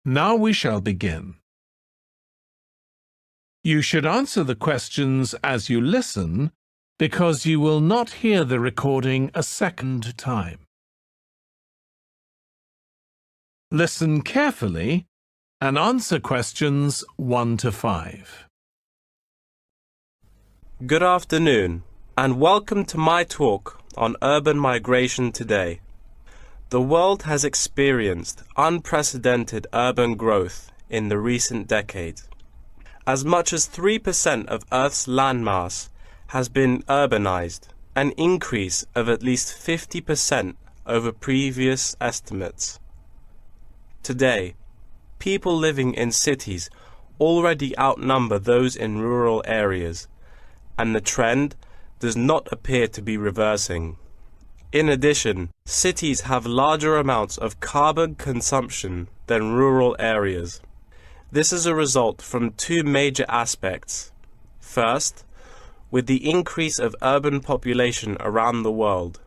Now we shall begin. You should answer the questions as you listen, because you will not hear the recording a second time. Listen carefully and answer questions 1 to 5. Good afternoon, and welcome to my talk on urban migration today. The world has experienced unprecedented urban growth in the recent decades. As much as 3% of Earth's landmass has been urbanized, an increase of at least 50% over previous estimates. Today, people living in cities already outnumber those in rural areas, and the trend does not appear to be reversing. In addition, cities have larger amounts of carbon consumption than rural areas. This is a result from two major aspects. First, with the increase of urban population around the world,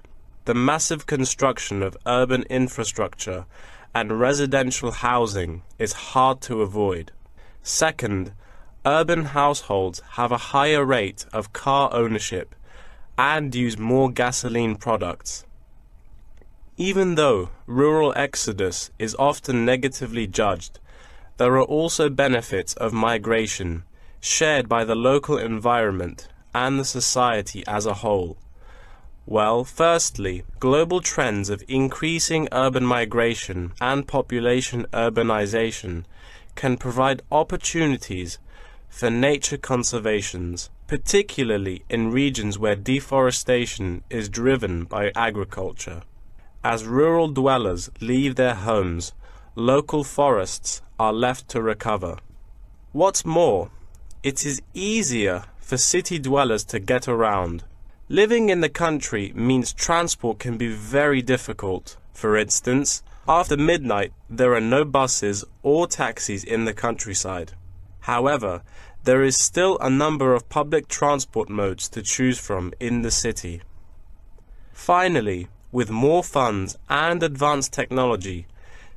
the massive construction of urban infrastructure and residential housing is hard to avoid. Second, urban households have a higher rate of car ownership and use more gasoline products. Even though rural exodus is often negatively judged, there are also benefits of migration shared by the local environment and the society as a whole. Well, firstly, global trends of increasing urban migration and population urbanization can provide opportunities for nature conservations, particularly in regions where deforestation is driven by agriculture. As rural dwellers leave their homes, local forests are left to recover. What's more, it is easier for city dwellers to get around. Living in the country means transport can be very difficult. For instance, after midnight there are no buses or taxis in the countryside. However, there is still a number of public transport modes to choose from in the city. Finally, with more funds and advanced technology,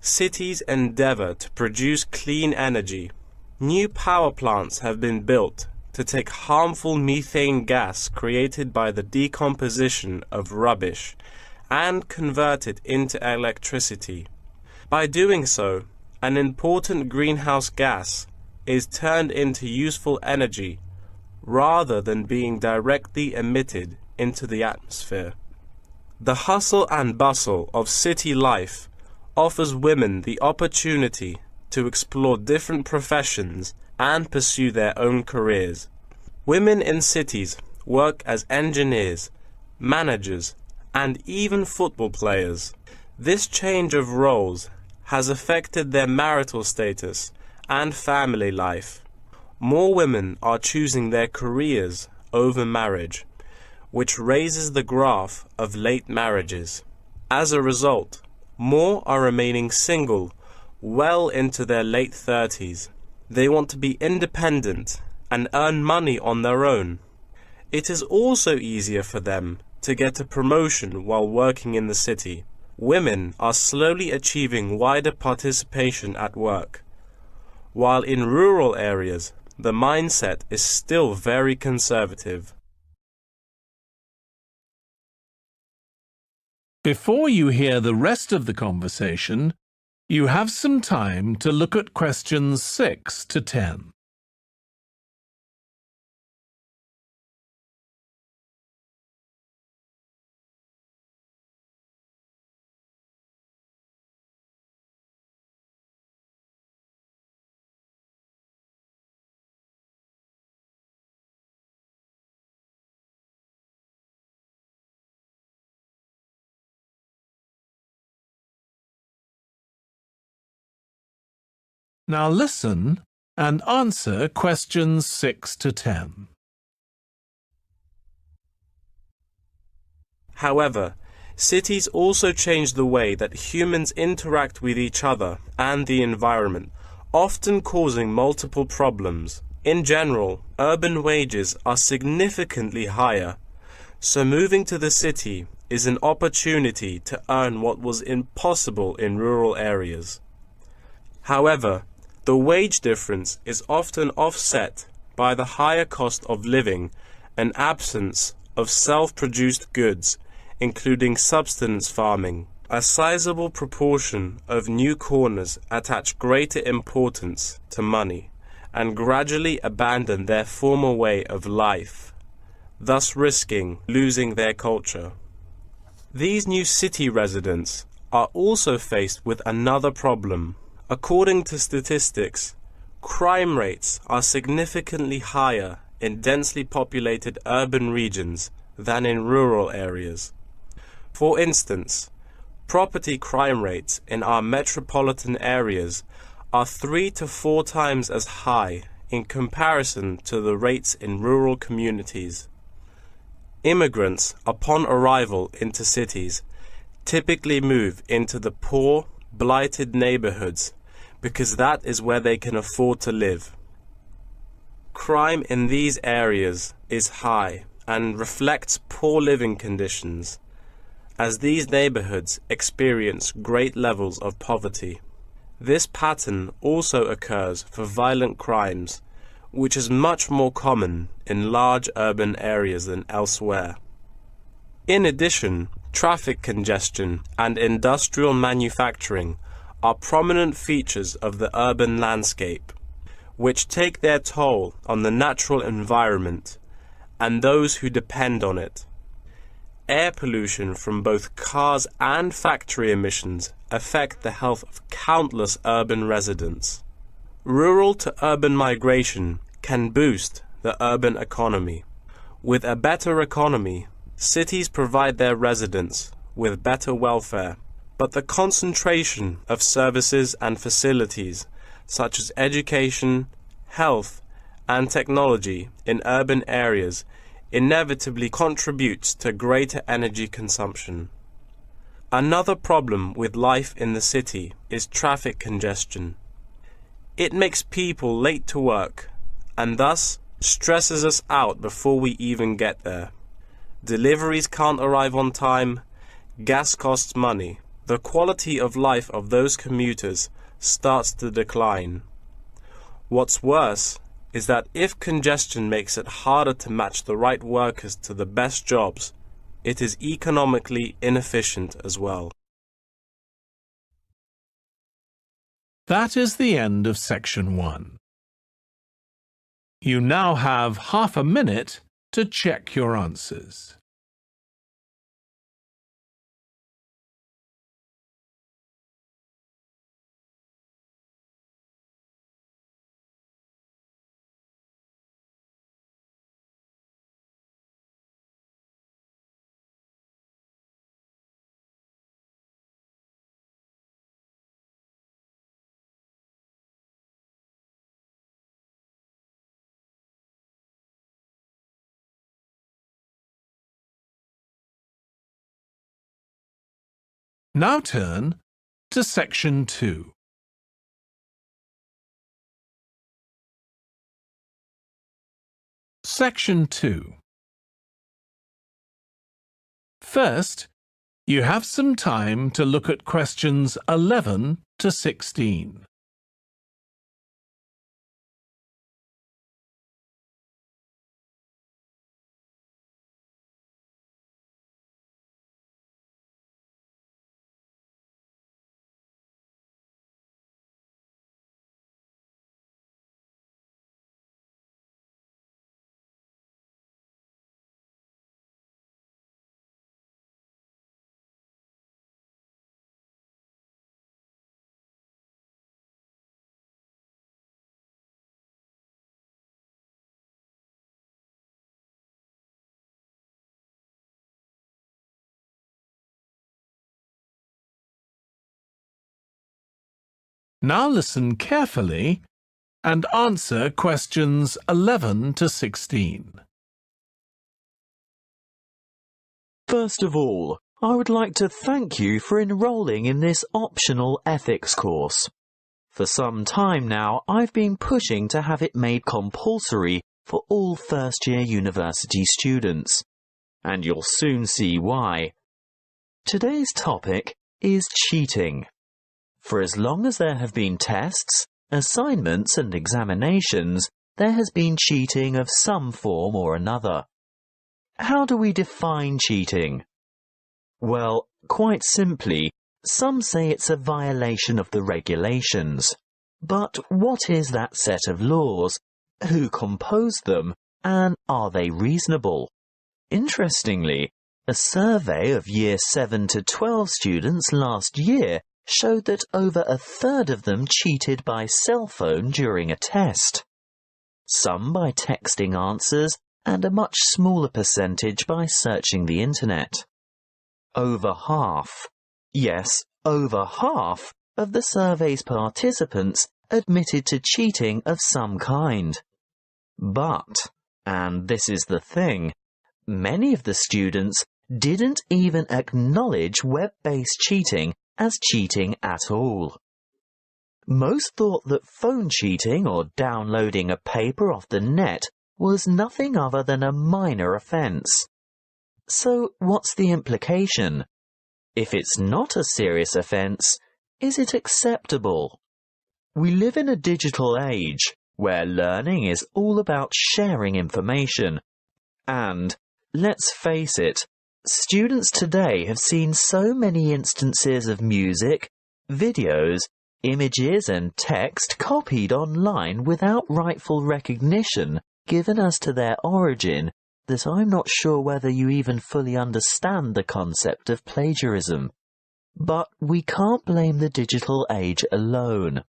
cities endeavor to produce clean energy. New power plants have been built to take harmful methane gas created by the decomposition of rubbish and convert it into electricity. By doing so, an important greenhouse gas is turned into useful energy rather than being directly emitted into the atmosphere. The hustle and bustle of city life offers women the opportunity to explore different professions and pursue their own careers. Women in cities work as engineers, managers, and even football players. This change of roles has affected their marital status and family life. More women are choosing their careers over marriage, which raises the graph of late marriages. As a result, more are remaining single well into their late 30s. They want to be independent and earn money on their own. It is also easier for them to get a promotion while working in the city. Women are slowly achieving wider participation at work, while in rural areas the mindset is still very conservative. Before you hear the rest of the conversation, you have some time to look at questions 6 to 10. Now listen and answer questions 6 to 10. However, cities also change the way that humans interact with each other and the environment, often causing multiple problems. In general, urban wages are significantly higher, so moving to the city is an opportunity to earn what was impossible in rural areas. However, the wage difference is often offset by the higher cost of living and absence of self-produced goods, including subsistence farming. A sizable proportion of new corners attach greater importance to money and gradually abandon their former way of life, thus risking losing their culture. These new city residents are also faced with another problem. According to statistics, crime rates are significantly higher in densely populated urban regions than in rural areas. For instance, property crime rates in our metropolitan areas are 3 to 4 times as high in comparison to the rates in rural communities. Immigrants, upon arrival into cities, typically move into the poor, blighted neighborhoods because that is where they can afford to live. Crime in these areas is high and reflects poor living conditions, as these neighborhoods experience great levels of poverty. This pattern also occurs for violent crimes, which is much more common in large urban areas than elsewhere. In addition, traffic congestion and industrial manufacturing are prominent features of the urban landscape, which take their toll on the natural environment and those who depend on it. Air pollution from both cars and factory emissions affect the health of countless urban residents. Rural to urban migration can boost the urban economy. With a better economy, cities provide their residents with better welfare, but the concentration of services and facilities such as education, health, and technology in urban areas inevitably contributes to greater energy consumption. Another problem with life in the city is traffic congestion. It makes people late to work and thus stresses us out before we even get there. Deliveries can't arrive on time, gas costs money. The quality of life of those commuters starts to decline. What's worse is that if congestion makes it harder to match the right workers to the best jobs, it is economically inefficient as well. That is the end of section 1. You now have half a minute to check your answers. Now turn to section 2. Section 2. First, you have some time to look at questions 11 to 16. Now listen carefully and answer questions 11 to 16. First of all, I would like to thank you for enrolling in this optional ethics course. For some time now, I've been pushing to have it made compulsory for all first-year university students, and you'll soon see why. Today's topic is cheating. For as long as there have been tests, assignments and examinations, there has been cheating of some form or another. How do we define cheating? Well, quite simply, some say it's a violation of the regulations. But what is that set of laws? Who composed them? And are they reasonable? Interestingly, a survey of Year 7 to 12 students last year showed that over a third of them cheated by cell phone during a test. Some by texting answers and a much smaller percentage by searching the internet. Over half, yes, over half of the survey's participants admitted to cheating of some kind. But, and this is the thing, many of the students didn't even acknowledge web-based cheating as cheating at all. Most thought that phone cheating or downloading a paper off the net was nothing other than a minor offence. So what's the implication? If it's not a serious offence, is it acceptable? We live in a digital age where learning is all about sharing information. And, let's face it, students today have seen so many instances of music, videos, images and text copied online without rightful recognition given as to their origin that I'm not sure whether you even fully understand the concept of plagiarism. But we can't blame the digital age alone.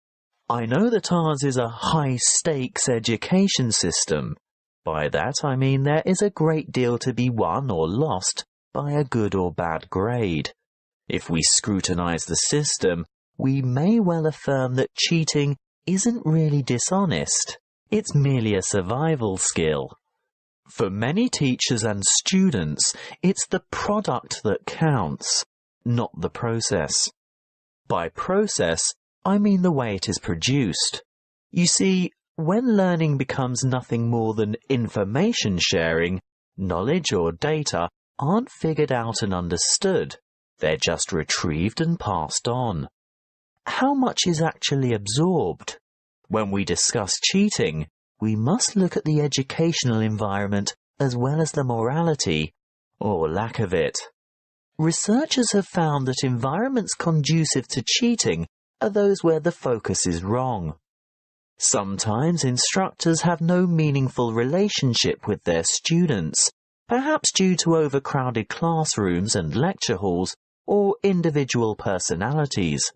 I know that ours is a high-stakes education system. By that I mean there is a great deal to be won or lost by a good or bad grade. If we scrutinize the system, we may well affirm that cheating isn't really dishonest. It's merely a survival skill. For many teachers and students, it's the product that counts, not the process. By process, I mean the way it is produced. You see, when learning becomes nothing more than information sharing, knowledge or data aren't figured out and understood. They're just retrieved and passed on. How much is actually absorbed? When we discuss cheating, we must look at the educational environment as well as the morality, or lack of it. Researchers have found that environments conducive to cheating are those where the focus is wrong. Sometimes instructors have no meaningful relationship with their students, perhaps due to overcrowded classrooms and lecture halls or individual personalities.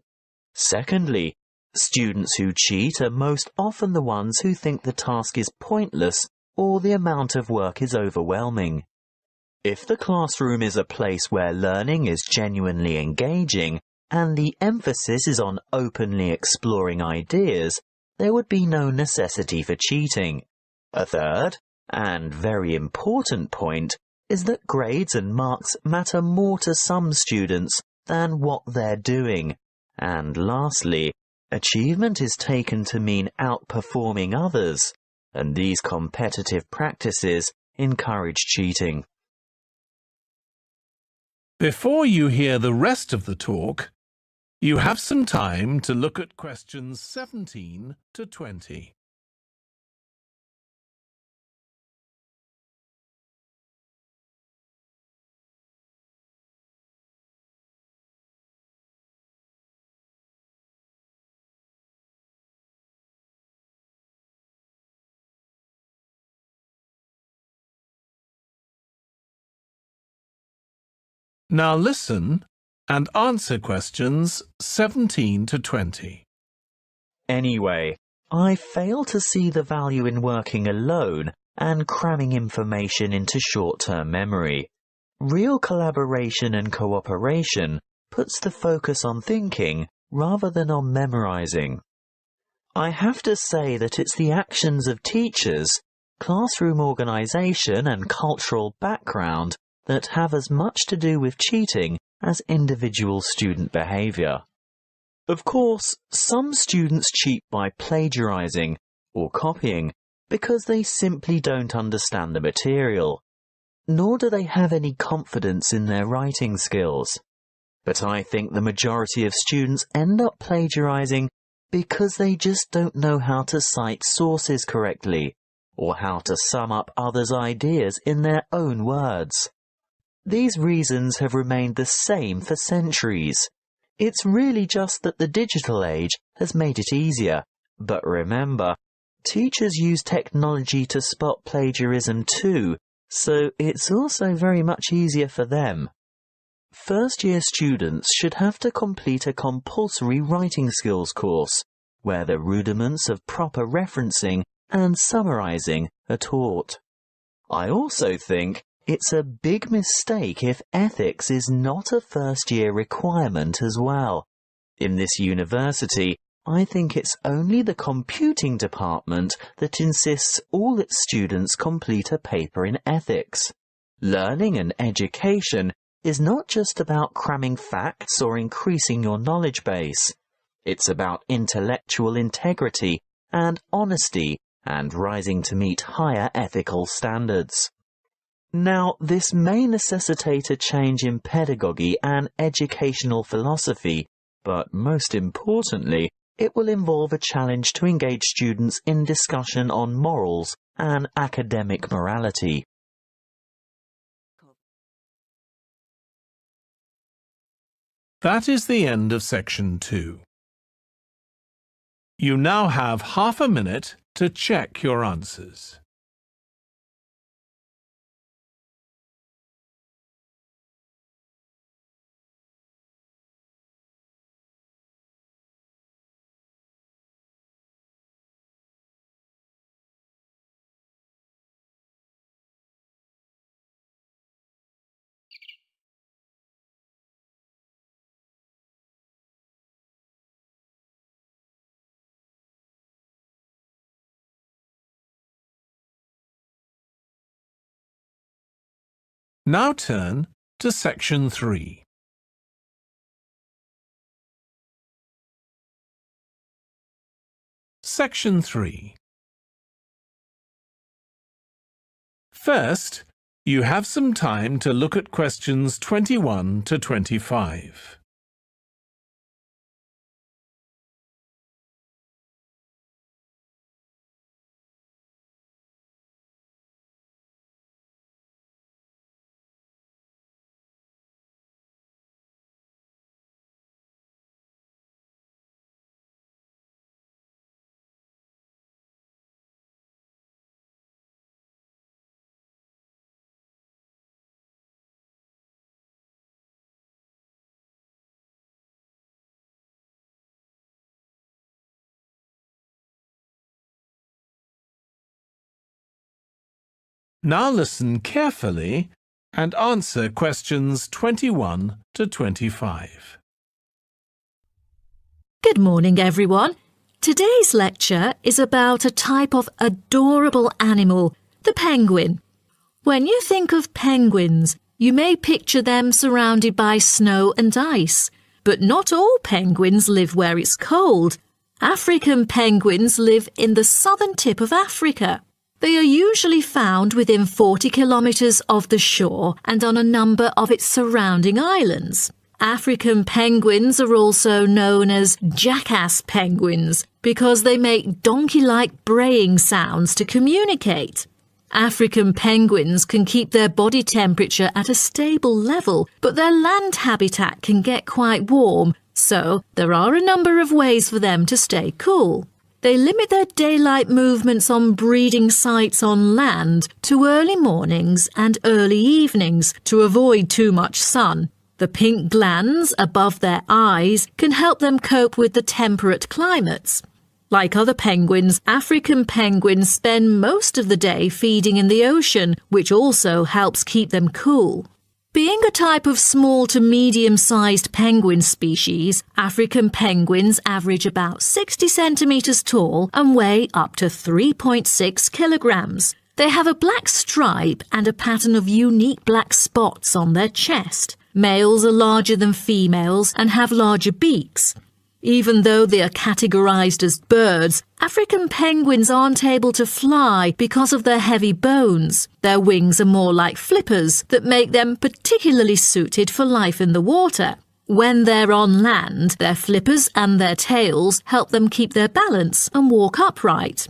Secondly, students who cheat are most often the ones who think the task is pointless or the amount of work is overwhelming. If the classroom is a place where learning is genuinely engaging and the emphasis is on openly exploring ideas, there would be no necessity for cheating. A third, and very important point, is that grades and marks matter more to some students than what they're doing. And lastly, achievement is taken to mean outperforming others, and these competitive practices encourage cheating. Before you hear the rest of the talk, you have some time to look at questions 17 to 20. Now listen and answer questions 17 to 20. Anyway, I fail to see the value in working alone and cramming information into short-term memory. Real collaboration and cooperation puts the focus on thinking rather than on memorizing. I have to say that it's the actions of teachers, classroom organization and cultural background that have as much to do with cheating as individual student behavior. Of course, some students cheat by plagiarizing or copying because they simply don't understand the material, nor do they have any confidence in their writing skills. But I think the majority of students end up plagiarizing because they just don't know how to cite sources correctly, or how to sum up others' ideas in their own words. These reasons have remained the same for centuries. It's really just that the digital age has made it easier. But remember, teachers use technology to spot plagiarism too, so it's also very much easier for them. First-year students should have to complete a compulsory writing skills course, where the rudiments of proper referencing and summarizing are taught. I also think it's a big mistake if ethics is not a first-year requirement as well. In this university, I think it's only the computing department that insists all its students complete a paper in ethics. Learning and education is not just about cramming facts or increasing your knowledge base. It's about intellectual integrity and honesty and rising to meet higher ethical standards. Now, this may necessitate a change in pedagogy and educational philosophy, but most importantly, it will involve a challenge to engage students in discussion on morals and academic morality. That is the end of section 2. You now have half a minute to check your answers. Now turn to section 3. Section 3. First, you have some time to look at questions 21 to 25. Now listen carefully and answer questions 21 to 25. Good morning, everyone. Today's lecture is about a type of adorable animal, the penguin. When you think of penguins, you may picture them surrounded by snow and ice. But not all penguins live where it's cold. African penguins live in the southern tip of Africa. They are usually found within 40 kilometres of the shore and on a number of its surrounding islands. African penguins are also known as jackass penguins because they make donkey-like braying sounds to communicate. African penguins can keep their body temperature at a stable level, but their land habitat can get quite warm, so there are a number of ways for them to stay cool. They limit their daylight movements on breeding sites on land to early mornings and early evenings to avoid too much sun. The pink glands above their eyes can help them cope with the temperate climates. Like other penguins, African penguins spend most of the day feeding in the ocean, which also helps keep them cool. Being a type of small to medium-sized penguin species, African penguins average about 60 centimetres tall and weigh up to 3.6 kilograms. They have a black stripe and a pattern of unique black spots on their chest. Males are larger than females and have larger beaks. Even though they are categorized as birds, African penguins aren't able to fly because of their heavy bones. Their wings are more like flippers that make them particularly suited for life in the water. When they're on land, their flippers and their tails help them keep their balance and walk upright.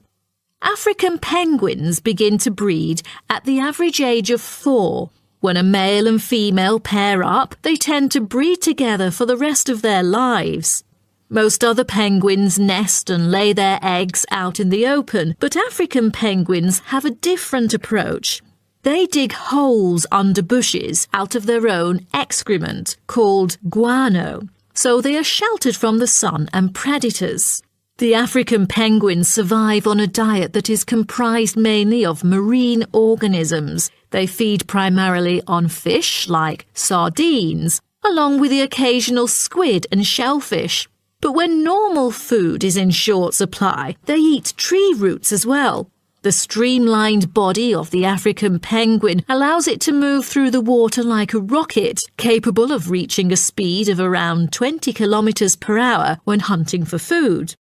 African penguins begin to breed at the average age of 4. When a male and female pair up, they tend to breed together for the rest of their lives. Most other penguins nest and lay their eggs out in the open, but African penguins have a different approach. They dig holes under bushes out of their own excrement, called guano, so they are sheltered from the sun and predators. The African penguins survive on a diet that is comprised mainly of marine organisms. They feed primarily on fish like sardines, along with the occasional squid and shellfish. But when normal food is in short supply, they eat tree roots as well. The streamlined body of the African penguin allows it to move through the water like a rocket, capable of reaching a speed of around 20 kilometers per hour when hunting for food.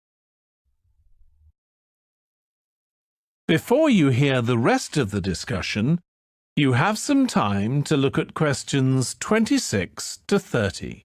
Before you hear the rest of the discussion, you have some time to look at questions 26 to 30.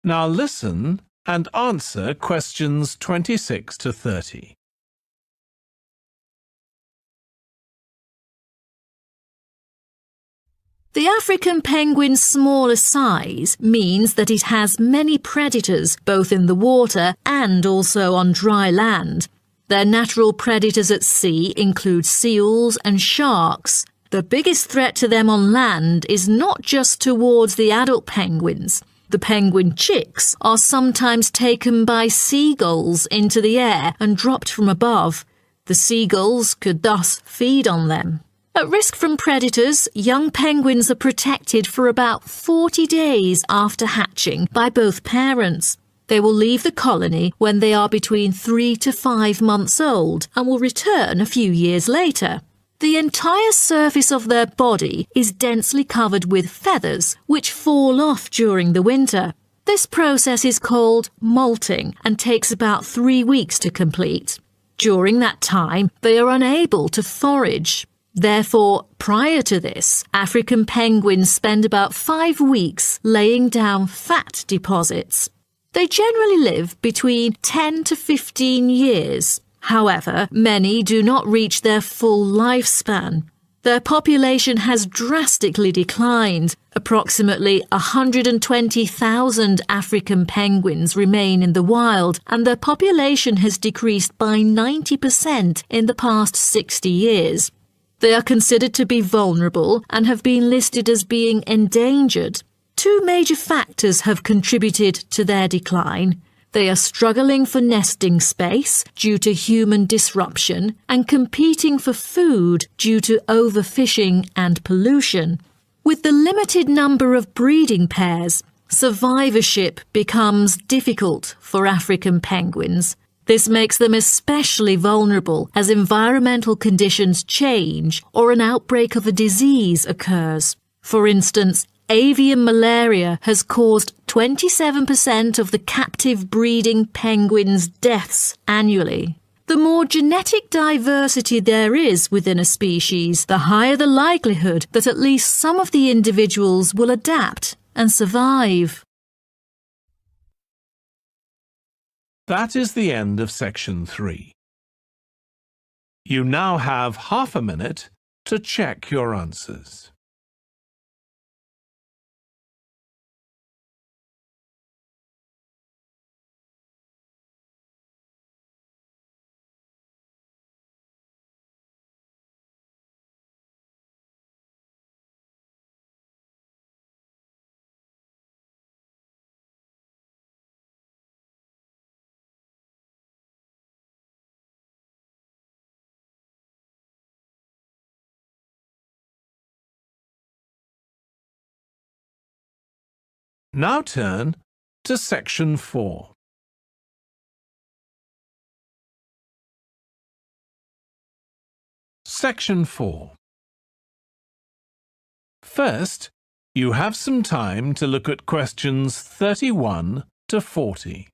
Now listen and answer questions 26 to 30. The African penguin's smaller size means that it has many predators both in the water and also on dry land. Their natural predators at sea include seals and sharks. The biggest threat to them on land is not just towards the adult penguins. The penguin chicks are sometimes taken by seagulls into the air and dropped from above. The seagulls could thus feed on them. At risk from predators, young penguins are protected for about 40 days after hatching by both parents. They will leave the colony when they are between 3 to 5 months old and will return a few years later. The entire surface of their body is densely covered with feathers, which fall off during the winter. This process is called molting and takes about 3 weeks to complete. During that time, they are unable to forage. Therefore, prior to this, African penguins spend about 5 weeks laying down fat deposits. They generally live between 10 to 15 years. However, many do not reach their full lifespan. Their population has drastically declined. Approximately 120,000 African penguins remain in the wild, and their population has decreased by 90% in the past 60 years. They are considered to be vulnerable and have been listed as being endangered. 2 major factors have contributed to their decline. They are struggling for nesting space due to human disruption and competing for food due to overfishing and pollution. With the limited number of breeding pairs, survivorship becomes difficult for African penguins. This makes them especially vulnerable as environmental conditions change or an outbreak of a disease occurs. For instance, avian malaria has caused 27% of the captive breeding penguins' deaths annually. The more genetic diversity there is within a species, the higher the likelihood that at least some of the individuals will adapt and survive. That is the end of section 3. You now have half a minute to check your answers. Now turn to section 4. Section 4. First, you have some time to look at questions 31 to 40.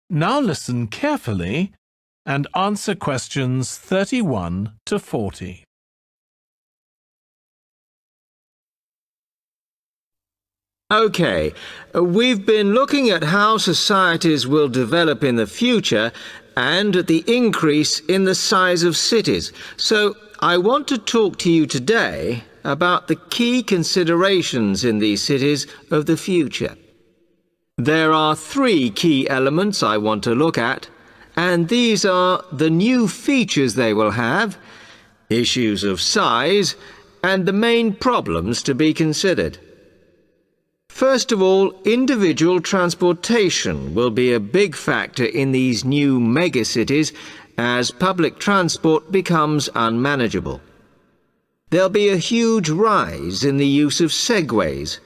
Now listen carefully and answer questions 31 to 40. Okay, we've been looking at how societies will develop in the future and at the increase in the size of cities. So I want to talk to you today about the key considerations in these cities of the future. There are three key elements I want to look at, and these are the new features they will have, issues of size, and the main problems to be considered. First of all, individual transportation will be a big factor in these new megacities as public transport becomes unmanageable. There'll be a huge rise in the use of segways,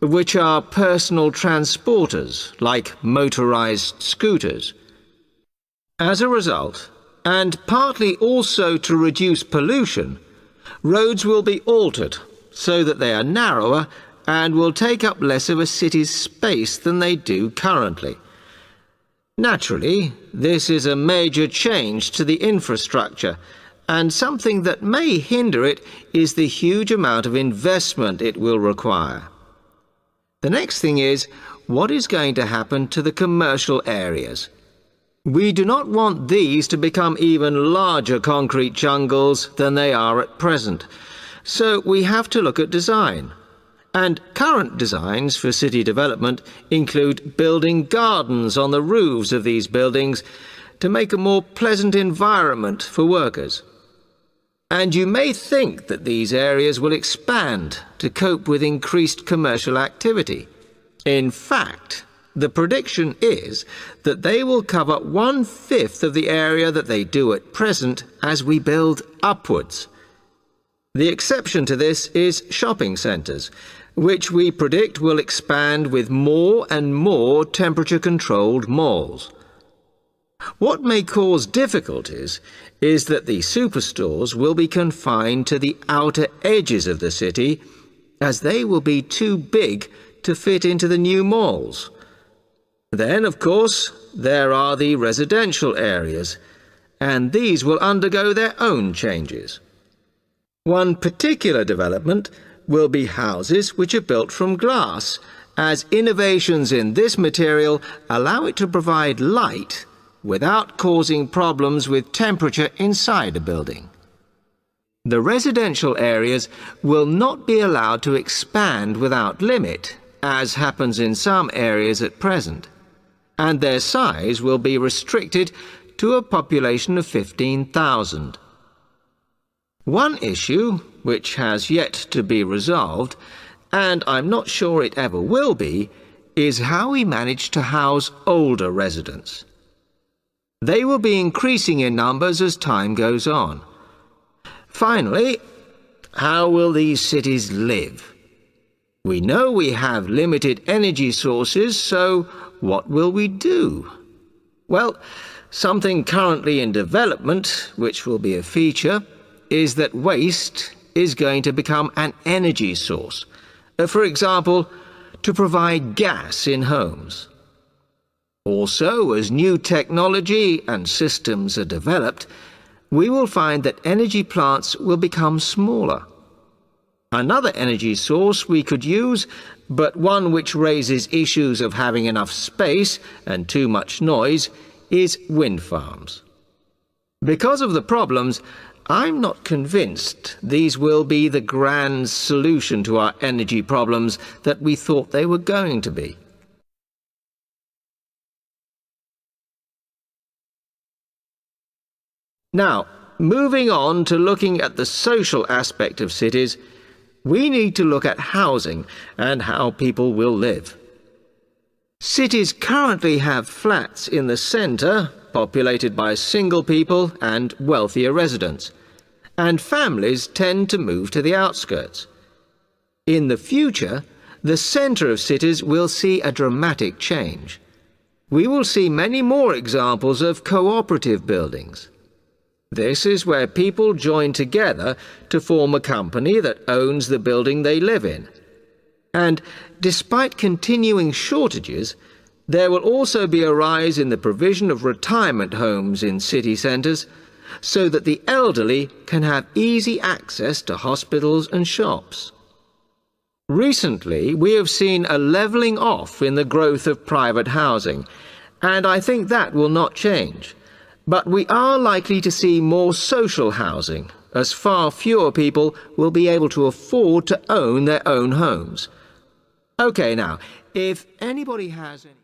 which are personal transporters like motorized scooters. As a result, and partly also to reduce pollution, roads will be altered so that they are narrower and will take up less of a city's space than they do currently. Naturally, this is a major change to the infrastructure, and something that may hinder it is the huge amount of investment it will require. The next thing is, what is going to happen to the commercial areas? We do not want these to become even larger concrete jungles than they are at present, so we have to look at design. And current designs for city development include building gardens on the roofs of these buildings to make a more pleasant environment for workers. And you may think that these areas will expand to cope with increased commercial activity. In fact, the prediction is that they will cover 1/5 of the area that they do at present as we build upwards. The exception to this is shopping centres, which we predict will expand with more and more temperature-controlled malls. What may cause difficulties is that the superstores will be confined to the outer edges of the city, as they will be too big to fit into the new malls. Then, of course, there are the residential areas, and these will undergo their own changes. One particular development will be houses which are built from glass, as innovations in this material allow it to provide light without causing problems with temperature inside a building. The residential areas will not be allowed to expand without limit, as happens in some areas at present, and their size will be restricted to a population of 15,000. One issue, which has yet to be resolved, and I'm not sure it ever will be, is how we manage to house older residents. They will be increasing in numbers as time goes on. Finally, how will these cities live? We know we have limited energy sources, so what will we do? Well, something currently in development, which will be a feature, is that waste is going to become an energy source. For example, to provide gas in homes. Also, as new technology and systems are developed, we will find that energy plants will become smaller. Another energy source we could use, but one which raises issues of having enough space and too much noise, is wind farms. Because of the problems, I'm not convinced these will be the grand solution to our energy problems that we thought they were going to be. Now, moving on to looking at the social aspect of cities, we need to look at housing and how people will live. Cities currently have flats in the centre, populated by single people and wealthier residents, and families tend to move to the outskirts. In the future, the centre of cities will see a dramatic change. We will see many more examples of cooperative buildings. This is where people join together to form a company that owns the building they live in. And despite continuing shortages, there will also be a rise in the provision of retirement homes in city centres, so that the elderly can have easy access to hospitals and shops. Recently, we have seen a levelling off in the growth of private housing, and I think that will not change. But we are likely to see more social housing, as far fewer people will be able to afford to own their own homes. OK, now, if anybody has any...